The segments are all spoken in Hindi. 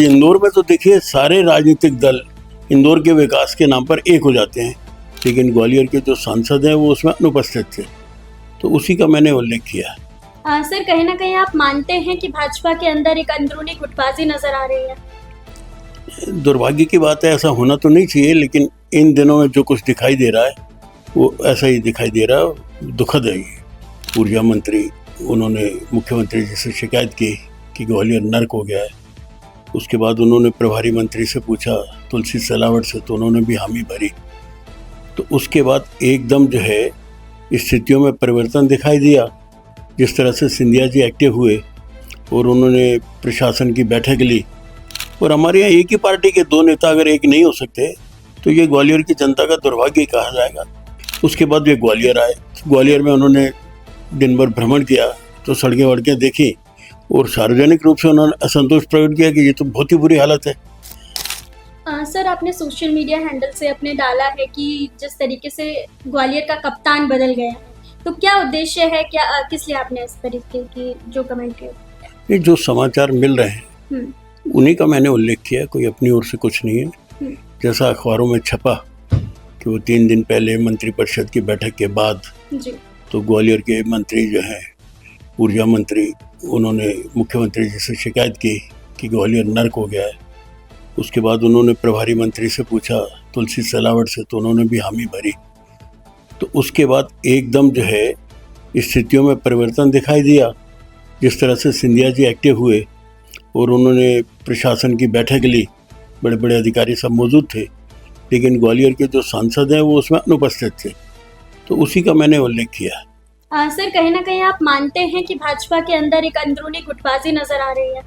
इंदौर में तो देखिए सारे राजनीतिक दल इंदौर के विकास के नाम पर एक हो जाते हैं, लेकिन ग्वालियर के जो सांसद हैं वो उसमें अनुपस्थित थे, तो उसी का मैंने उल्लेख किया। सर, कहीं ना कहीं आप मानते हैं कि भाजपा के अंदर एक अंदरूनी गुटबाजी नजर आ रही है? दुर्भाग्य की बात है, ऐसा होना तो नहीं चाहिए, लेकिन इन दिनों में जो कुछ दिखाई दे रहा है वो ऐसा ही दिखाई दे रहा है। दुखद है ये। ऊर्जा मंत्री, उन्होंने मुख्यमंत्री जी से शिकायत की कि ग्वालियर नर्क हो गया है। उसके बाद उन्होंने प्रभारी मंत्री से पूछा तुलसी सिलावट से, तो उन्होंने भी हामी भरी। तो उसके बाद एकदम जो है स्थितियों में परिवर्तन दिखाई दिया। जिस तरह से सिंधिया जी एक्टिव हुए और उन्होंने प्रशासन की बैठक ली, और हमारे यहाँ एक ही पार्टी के दो नेता अगर एक नहीं हो सकते तो ये ग्वालियर की जनता का दुर्भाग्य कहा जाएगा। उसके बाद वे ग्वालियर आए। ग्वालियर में उन्होंने दिन भर भ्रमण किया, तो सड़कें वड़कें देखी और सार्वजनिक रूप से उन्होंने असंतोष प्रकट किया कि ये तो बहुत ही बुरी हालत है। सर, आपने सोशल मीडिया हैंडल से अपने डाला है कि जिस तरीके से ग्वालियर का कप्तान बदल गया है, तो क्या उद्देश्य है, क्या किस लिए आपने इस तरीके की जो कमेंट किया? ये जो समाचार मिल रहे हैं उन्हीं का मैंने उल्लेख किया, कोई अपनी ओर से कुछ नहीं है। जैसा अखबारों में छपा कि वो 3 दिन पहले मंत्रिपरिषद की बैठक के बाद जी। तो ग्वालियर के मंत्री जो हैं, ऊर्जा मंत्री, उन्होंने मुख्यमंत्री जी से शिकायत की कि ग्वालियर नर्क हो गया है। उसके बाद उन्होंने प्रभारी मंत्री से पूछा तुलसी सिलावट से, तो उन्होंने भी हामी भरी। तो उसके बाद एकदम जो है स्थितियों में परिवर्तन दिखाई दिया। जिस तरह से सिंधिया जी एक्टिव हुए और उन्होंने प्रशासन की बैठक ली, बड़े बड़े अधिकारी सब मौजूद थे, लेकिन ग्वालियर के जो सांसद हैं वो उसमें अनुपस्थित थे, तो उसी का मैंने उल्लेख किया। सर, कहीं ना कहीं आप मानते हैं कि भाजपा के अंदर एक अंदरूनी गुटबाजी नजर आ रही है?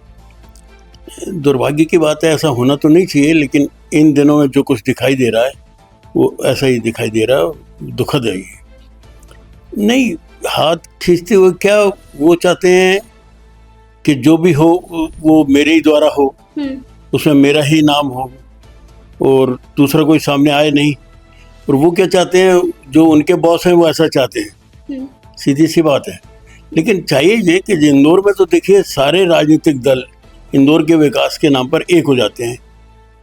दुर्भाग्य की बात है, ऐसा होना तो नहीं चाहिए, लेकिन इन दिनों में जो कुछ दिखाई दे रहा है वो ऐसा ही दिखाई दे रहा है। दुखद है ये। नहीं, हाथ खींचते हुए क्या वो चाहते हैं कि जो भी हो वो मेरे ही द्वारा हो, उसमें मेरा ही नाम हो और दूसरा कोई सामने आए नहीं। और वो क्या चाहते हैं, जो उनके बॉस हैं वो ऐसा चाहते हैं। सीधी सी बात है। लेकिन चाहिए ये कि इंदौर में तो देखिए सारे राजनीतिक दल इंदौर के विकास के नाम पर एक हो जाते हैं,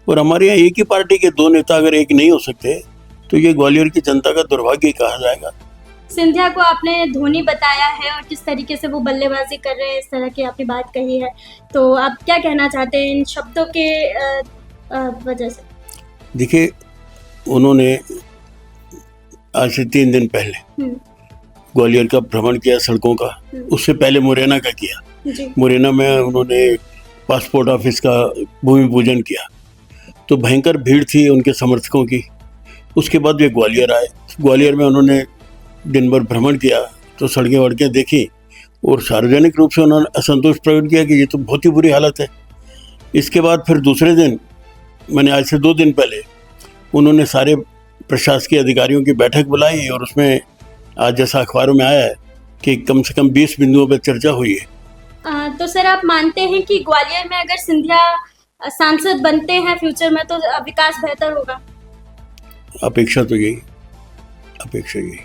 और हमारे यहाँ एक ही पार्टी के दो नेता अगर एक नहीं हो सकते तो ये ग्वालियर की जनता का दुर्भाग्य कहा जाएगा। सिंधिया को आपने धोनी बताया है और किस तरीके से वो बल्लेबाजी कर रहे हैं, इस तरह की आपने बात कही है, तो आप क्या कहना चाहते हैं इन शब्दों के वजह से? देखिए, उन्होंने आज से 3 दिन पहले ग्वालियर का भ्रमण किया सड़कों का। उससे पहले मुरैना का किया। मुरैना में उन्होंने पासपोर्ट ऑफिस का भूमि पूजन किया, तो भयंकर भीड़ थी उनके समर्थकों की। उसके बाद वे ग्वालियर आए। ग्वालियर में उन्होंने दिन भर भ्रमण किया, तो सड़कें वड़कें देखी और सार्वजनिक रूप से उन्होंने असंतोष प्रकट किया कि ये तो बहुत ही बुरी हालत है। इसके बाद फिर दूसरे दिन, मैंने आज से 2 दिन पहले, उन्होंने सारे प्रशासकीय अधिकारियों की बैठक बुलाई और उसमें आज जैसा अखबारों में आया है कि कम से कम 20 बिंदुओं पर चर्चा हुई है। तो सर, आप मानते हैं कि ग्वालियर में अगर सिंधिया सांसद बनते हैं फ्यूचर में तो विकास बेहतर होगा? अपेक्षा तो यही, अपेक्षा यही।